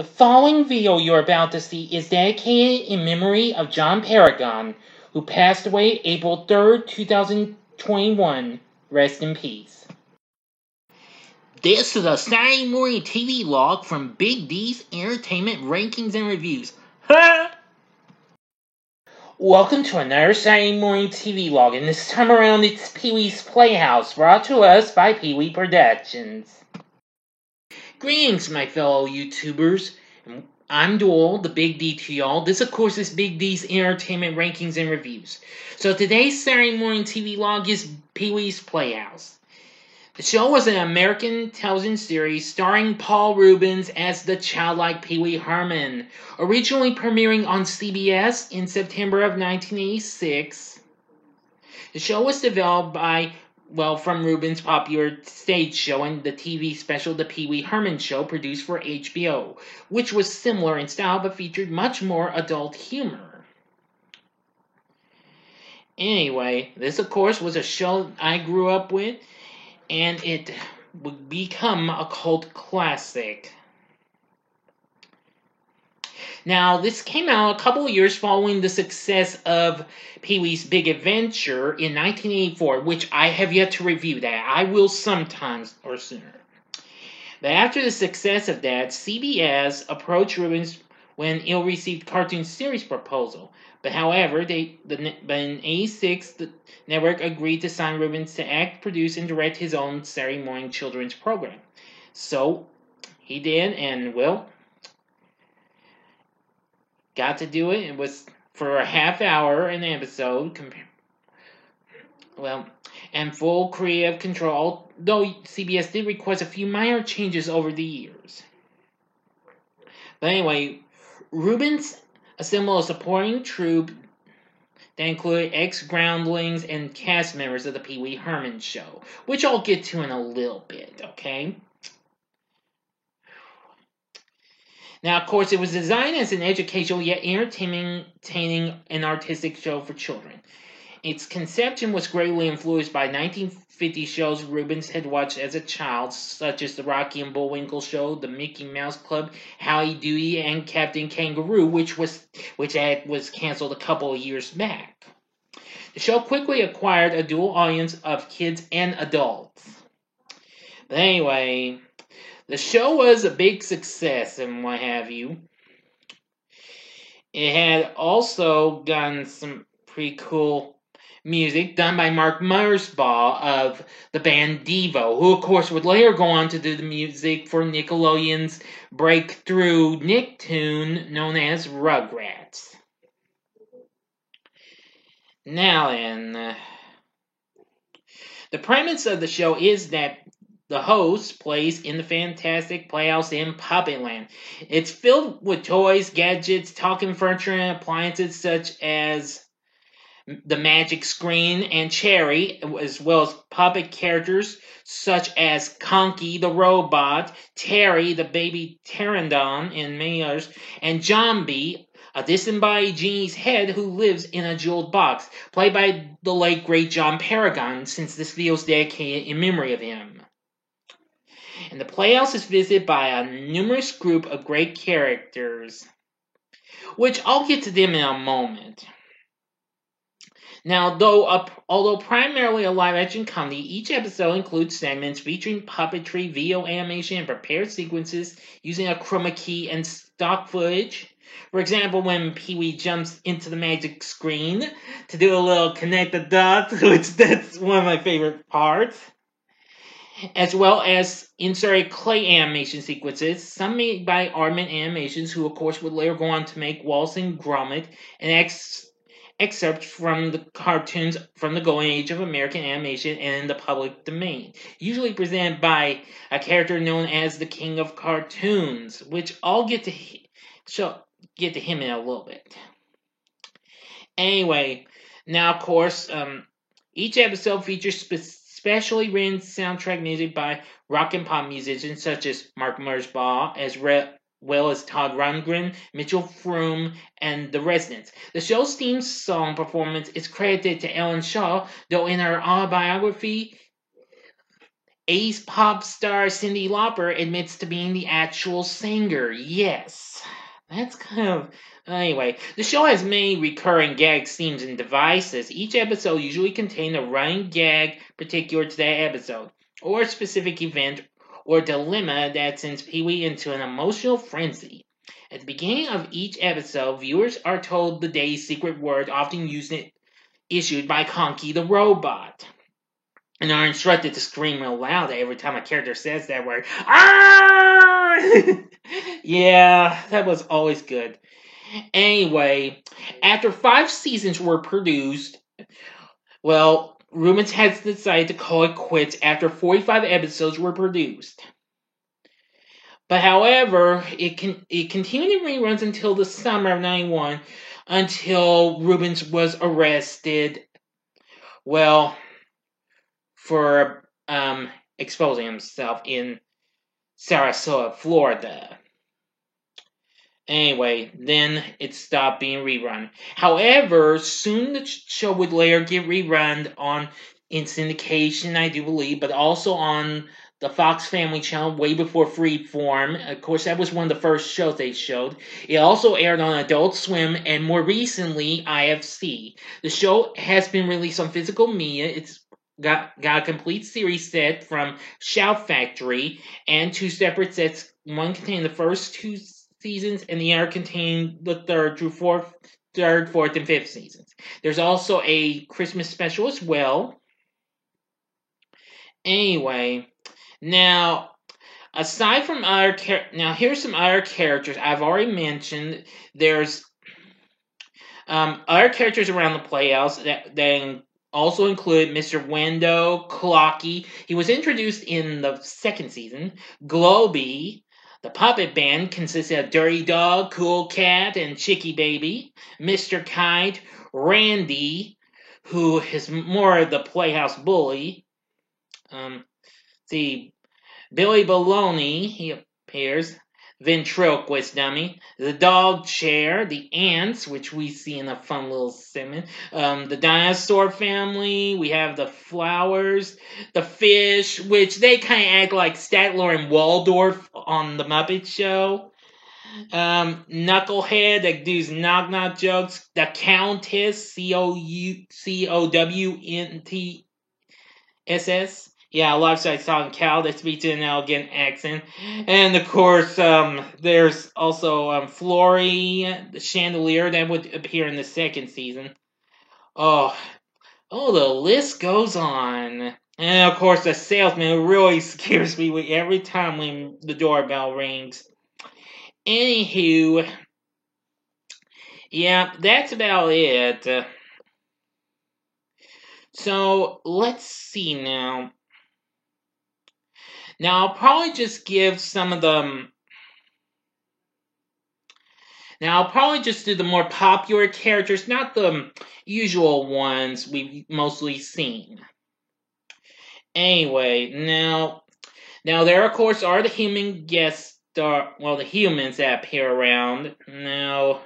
The following video you're about to see is dedicated in memory of John Paragon, who passed away April 3rd, 2021. Rest in peace. This is a Saturday morning TV log from Big D's Entertainment Rankings and Reviews. Welcome to another Saturday morning TV log, and this time around it's Pee-wee's Playhouse, brought to us by Pee-wee Productions. Greetings, my fellow YouTubers. I'm Doyle, the Big D to y'all. This, of course, is Big D's Entertainment Rankings and Reviews. So today's Saturday morning TV log is Pee-wee's Playhouse. The show was an American television series starring Paul Reubens as the childlike Pee-wee Herman, originally premiering on CBS in September of 1986. The show was developed from Reubens' popular stage show and the TV special The Pee-wee Herman Show, produced for HBO, which was similar in style but featured much more adult humor. Anyway, this of course was a show I grew up with, and it would become a cult classic. Now, this came out a couple of years following the success of Pee-wee's Big Adventure in 1984, which I have yet to review that. I will sometimes or sooner. But after the success of that, CBS approached Reubens when ill-received cartoon series proposal. But however, in 1986, the network agreed to sign Reubens to act, produce, and direct his own Saturday morning children's program. So, he did, and got to do it. It was for a half hour an episode, and full creative control, though CBS did request a few minor changes over the years. But anyway, Reubens assembled a supporting troupe that included ex-groundlings and cast members of the Pee-wee Herman Show, which I'll get to in a little bit, okay? Now, of course, it was designed as an educational yet entertaining and artistic show for children. Its conception was greatly influenced by 1950 shows Reubens had watched as a child, such as The Rocky and Bullwinkle Show, The Mickey Mouse Club, Howdy Doody, and Captain Kangaroo, which was canceled a couple of years back. The show quickly acquired a dual audience of kids and adults. But anyway, the show was a big success and what have you. It had also gotten some pretty cool music done by Mark Mersbaugh of the band Devo, who of course would later go on to do the music for Nickelodeon's breakthrough Nicktoon known as Rugrats. Now then, the premise of the show is that the host plays in the fantastic playhouse in Puppetland. It's filled with toys, gadgets, talking furniture, and appliances such as the magic screen and Cherry, as well as puppet characters such as Conky the robot, Terry the baby pteranodon, and many others, and Jambi, a disembodied genie's head who lives in a jeweled box, played by the late great John Paragon, since this video is dedicated in memory of him. And the Playhouse is visited by a numerous group of great characters, which I'll get to them in a moment. Now, although primarily a live-action comedy, each episode includes segments featuring puppetry, video animation, and prepared sequences using a chroma key and stock footage. For example, when Pee-wee jumps into the magic screen to do a little connect the dots, which that's one of my favorite parts. As well as inserted clay animation sequences, some made by Aardman Animations, who of course would later go on to make Wallace and Gromit, and excerpts from the cartoons from the golden age of American animation and in the public domain, usually presented by a character known as the King of Cartoons, which I'll get to him in a little bit. Anyway, now of course, each episode features specially written soundtrack music by rock and pop musicians such as Mark Mersbaugh, as well as Todd Rundgren, Mitchell Froom, and The Residents. The show's theme song performance is credited to Ellen Shaw, though in her autobiography, ace pop star Cyndi Lauper admits to being the actual singer. Yes. That's kind of... Anyway, the show has many recurring gag themes and devices. Each episode usually contains a running gag particular to that episode, or a specific event or dilemma that sends Pee-wee into an emotional frenzy. At the beginning of each episode, viewers are told the day's secret word, often issued by Conky the robot, and are instructed to scream real loud every time a character says that word. Ah! Yeah, that was always good. Anyway, after 5 seasons were produced, well, Rubens has decided to call it quits after 45 episodes were produced. But however, it continued reruns until the summer of 91, until Rubens was arrested, well, for exposing himself in Sarasota, Florida. Anyway, then it stopped being rerun. However, soon the show would later get rerun in syndication, I do believe, but also on the Fox Family Channel way before Freeform. Of course, that was one of the first shows they showed. It also aired on Adult Swim and more recently IFC. The show has been released on physical media. It's got a complete series set from Shout Factory and 2 separate sets. One containing the first 2 seasons, and the other contained the third, 4th, and 5th seasons. There's also a Christmas special as well. Anyway, now aside from here's some other characters I've already mentioned. There's other characters around the Playhouse that also include Mr. Wendo, Clocky. He was introduced in the 2nd season. Globey. The puppet band consisted of Dirty Dog, Cool Cat, and Chicky Baby, Mr. Kite, Randy, who is more of the Playhouse bully. Billy Baloney, he appears, ventriloquist dummy, the dog chair, the ants, which we see in a fun little segment, the dinosaur family, we have the flowers, the fish, which they kind of act like Statler and Waldorf on the Muppet Show, Knucklehead that does knock-knock jokes, the Countess, Cowntss, yeah, life-size talking cow that speaks in an elegant accent. And, of course, there's also Flory, the chandelier, that would appear in the 2nd season. Oh, the list goes on. And, of course, the salesman who really scares me every time when the doorbell rings. Anywho, yeah, that's about it. So, let's see now. Now, I'll probably just give some of them... Now, I'll probably just do the more popular characters, not the usual ones we've mostly seen. Anyway, now there, of course, are the human guest star... Well, the humans that appear around. Now,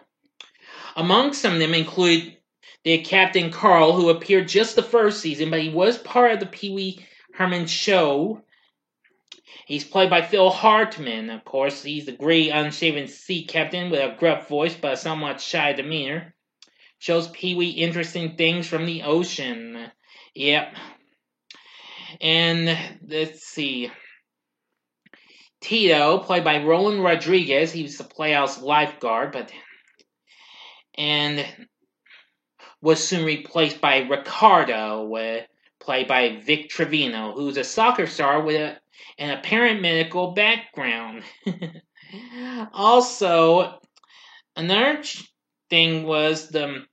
amongst some of them include the Captain Carl, who appeared just the 1st season, but he was part of the Pee-wee Herman show. He's played by Phil Hartman, of course. He's the gray, unshaven sea captain with a gruff voice but a somewhat shy demeanor. Shows Pee-wee interesting things from the ocean. Yep. And, let's see. Tito, played by Roland Rodriguez. He was the Playhouse lifeguard, and was soon replaced by Ricardo, played by Vic Trevino, who's a soccer star with an apparent medical background. Also, another thing was then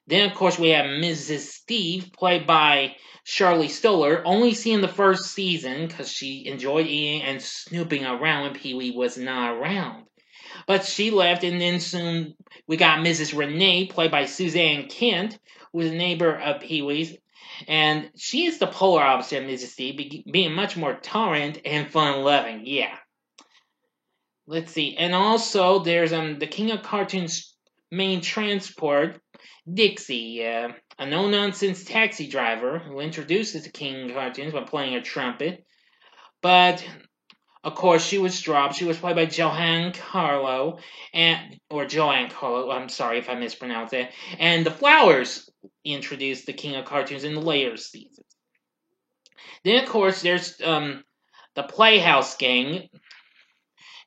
of course we have Mrs. Steve, played by Charlie Stoller, only seen the 1st season because she enjoyed eating and snooping around when Pee-wee was not around. But she left, and then soon we got Mrs. Renee, played by Suzanne Kent, who was a neighbor of Pee-wee's. And she is the polar opposite of Mrs. Steve, being much more tolerant and fun-loving. Yeah. Let's see. And also, there's the King of Cartoons main transport, Dixie, a no-nonsense taxi driver who introduces the King of Cartoons by playing a trumpet. But of course, she was dropped. She was played by Joanne Carlo, or Joanne Carlo. I'm sorry if I mispronounced that. And the Flowers introduced the King of Cartoons in the later seasons. Then, of course, there's the Playhouse Gang,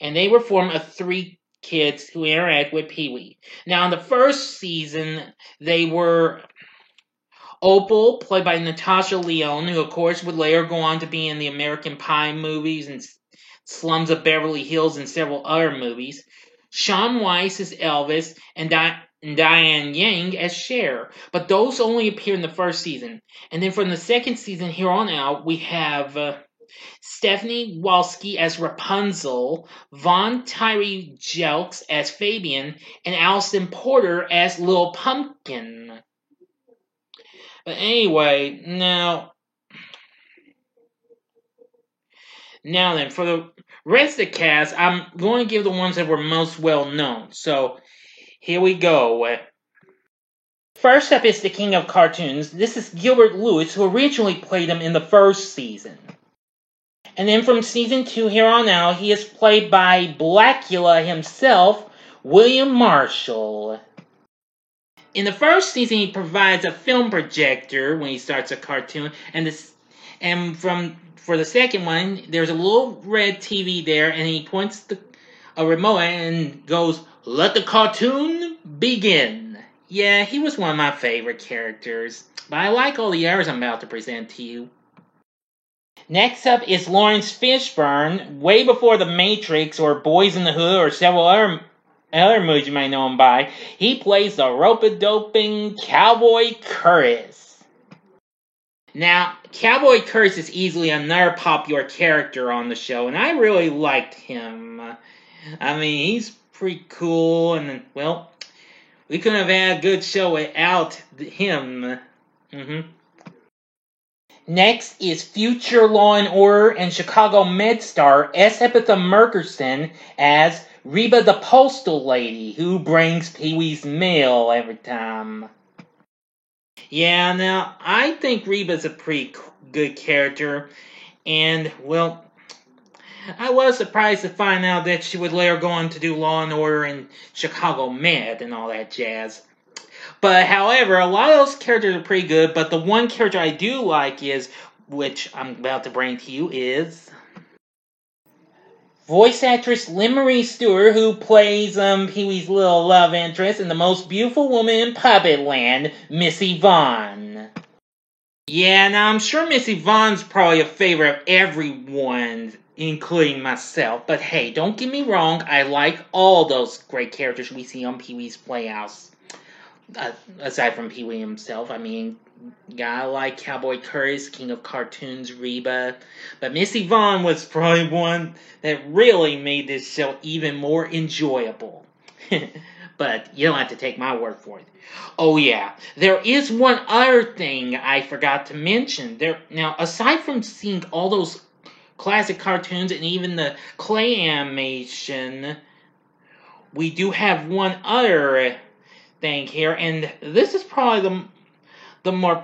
and they were formed of 3 kids who interact with Pee-wee. Now, in the first season, they were Opal, played by Natasha Lyonne, who of course would later go on to be in the American Pie movies and Slums of Beverly Hills and several other movies. Sean Weiss as Elvis, and Diane Yang as Cher. But those only appear in the first season. And then from the second season here on out, we have Stephanie Walski as Rapunzel, Von Tyree Jelks as Fabian, and Allison Porter as Lil Pumpkin. But anyway, now then, for the rest of the cast, I'm going to give the ones that were most well known. So, here we go. First up is the King of Cartoons. This is Gilbert Lewis, who originally played him in the first season. And then from season 2 here on out, he is played by Blackula himself, William Marshall. In the first season, he provides a film projector when he starts a cartoon, for the second one, there's a little red TV there, and he points a remote and goes, "Let the cartoon begin." Yeah, he was one of my favorite characters, but I like all the others I'm about to present to you. Next up is Lawrence Fishburne, way before The Matrix or Boys in the Hood or several other movies you might know him by. He plays the rope-a-doping Cowboy Curtis. Now, Cowboy Curtis is easily another popular character on the show, and I really liked him. I mean, he's pretty cool, and, well, we couldn't have had a good show without him. Next is future Law and Order and Chicago Med star S. Epitha Merkerson as Reba the Postal Lady, who brings Pee-wee's mail every time. Yeah, now, I think Reba's a pretty good character, and, well, I was surprised to find out that she would later go on to do Law and Order and Chicago Med and all that jazz. But, however, a lot of those characters are pretty good, but the one character I do like which I'm about to bring to you, is voice actress Lynn Marie Stewart, who plays Pee-wee's little love interest and the most beautiful woman in Puppet Land, Missy Vaughn. Yeah, now I'm sure Missy Vaughn's probably a favorite of everyone, including myself. But hey, don't get me wrong, I like all those great characters we see on Pee-wee's Playhouse. Aside from Pee-wee himself, I mean, gotta like Cowboy Curtis, King of Cartoons, Reba. But Missy Vaughn was probably one that really made this show even more enjoyable. But you don't have to take my word for it. Oh yeah, there is one other thing I forgot to mention. Now, aside from seeing all those classic cartoons and even the clay animation, we do have one other thing here, and this is probably the more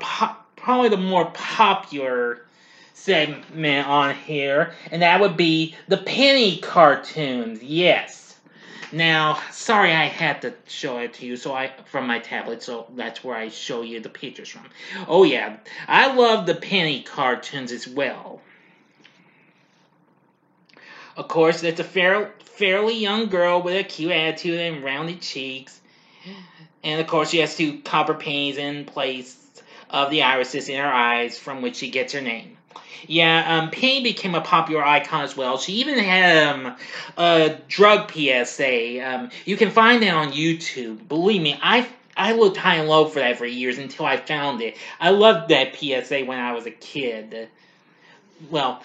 popular segment on here, and that would be the Penny cartoons. Yes. Now, sorry I had to show it to you from my tablet, so that's where I show you the pictures from. Oh yeah, I love the Penny cartoons as well. Of course, it's a fairly young girl with a cute attitude and rounded cheeks. And of course, she has 2 copper pennies in place of the irises in her eyes, from which she gets her name. Yeah, Penny became a popular icon as well. She even had a drug PSA. You can find that on YouTube. Believe me, I looked high and low for that for years until I found it. I loved that PSA when I was a kid. Well,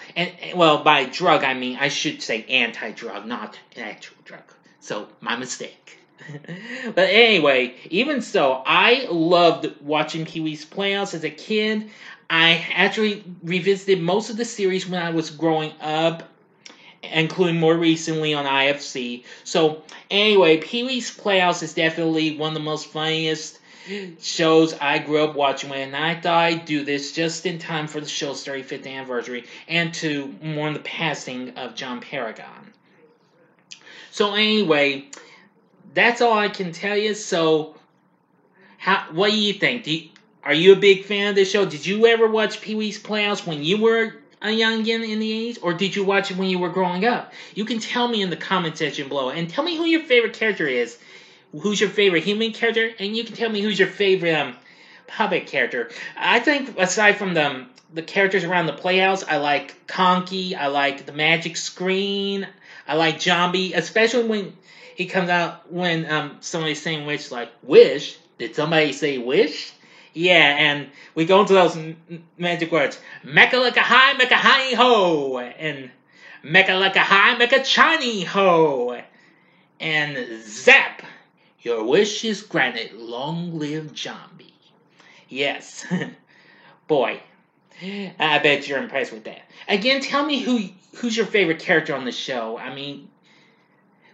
by drug I mean I should say anti-drug, not an actual drug. So, my mistake. But anyway, even so, I loved watching Pee-wee's Playhouse as a kid. I actually revisited most of the series when I was growing up, including more recently on IFC. So, anyway, Pee-wee's Playhouse is definitely one of the most funniest shows I grew up watching with, and I thought I'd do this just in time for the show's 35th anniversary and to mourn the passing of John Paragon. So anyway, that's all I can tell you. So, what do you think? Are you a big fan of this show? Did you ever watch Pee-wee's Playhouse when you were a youngin in the 80s? Or did you watch it when you were growing up? You can tell me in the comment section below. And tell me who your favorite character is. Who's your favorite human character? And you can tell me who's your favorite puppet character. I think aside from the characters around the Playhouse, I like Conky. I like the Magic Screen. I like Jambi. Especially when he comes out when somebody's saying wish, like, wish? Did somebody say wish? Yeah, and we go into those magic words. Mecca-licka-hi, mecca-hi-ho. And mecca-licka-hi, mecca-chiny-ho. And zap. Your wish is granted. Long live Jambi. Yes. Boy. I bet you're impressed with that. Again, tell me who's your favorite character on the show. I mean,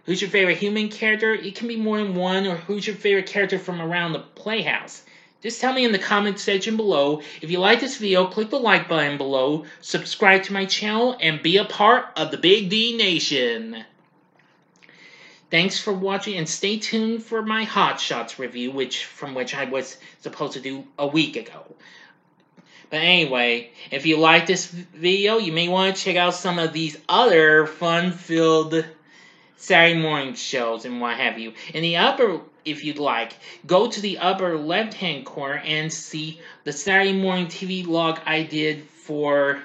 who's your favorite human character? It can be more than one. Or who's your favorite character from around the Playhouse? Just tell me in the comment section below. If you like this video, click the like button below, subscribe to my channel, and be a part of the Big D Nation. Thanks for watching, and stay tuned for my Hot Shots review, from which I was supposed to do a week ago. But anyway, if you like this video, you may want to check out some of these other fun-filled Saturday morning shows and what have you. In the upper, if you'd like, go to the upper left-hand corner and see the Saturday morning TV log I did for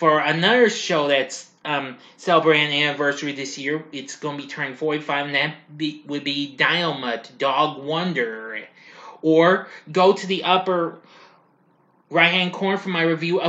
another show that's celebrating an anniversary this year. It's going to be turning 45, and that would be Dynomutt, Dog Wonder. Or go to the upper right-hand corner for my review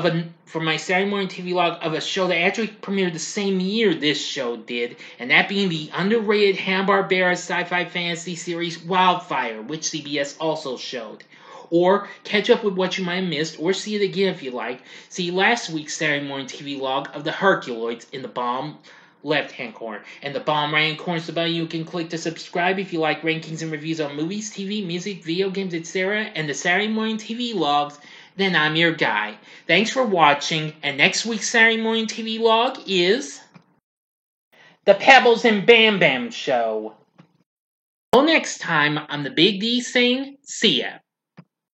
for my Saturday morning TV log of a show that actually premiered the same year this show did, and that being the underrated Hanna-Barbera sci-fi fantasy series Wildfire, which CBS also showed. Or catch up with what you might have missed, or see it again if you like. See last week's Saturday morning TV log of the Herculoids in the bottom left-hand corner. And the bottom right-hand corner is the button you can click to subscribe if you like rankings and reviews on movies, TV, music, video games, etc. And the Saturday morning TV logs. Then I'm your guy. Thanks for watching, and next week's Saturday morning TV log is The Pebbles and Bam Bam Show. Until next time, I'm the Big D saying, see ya.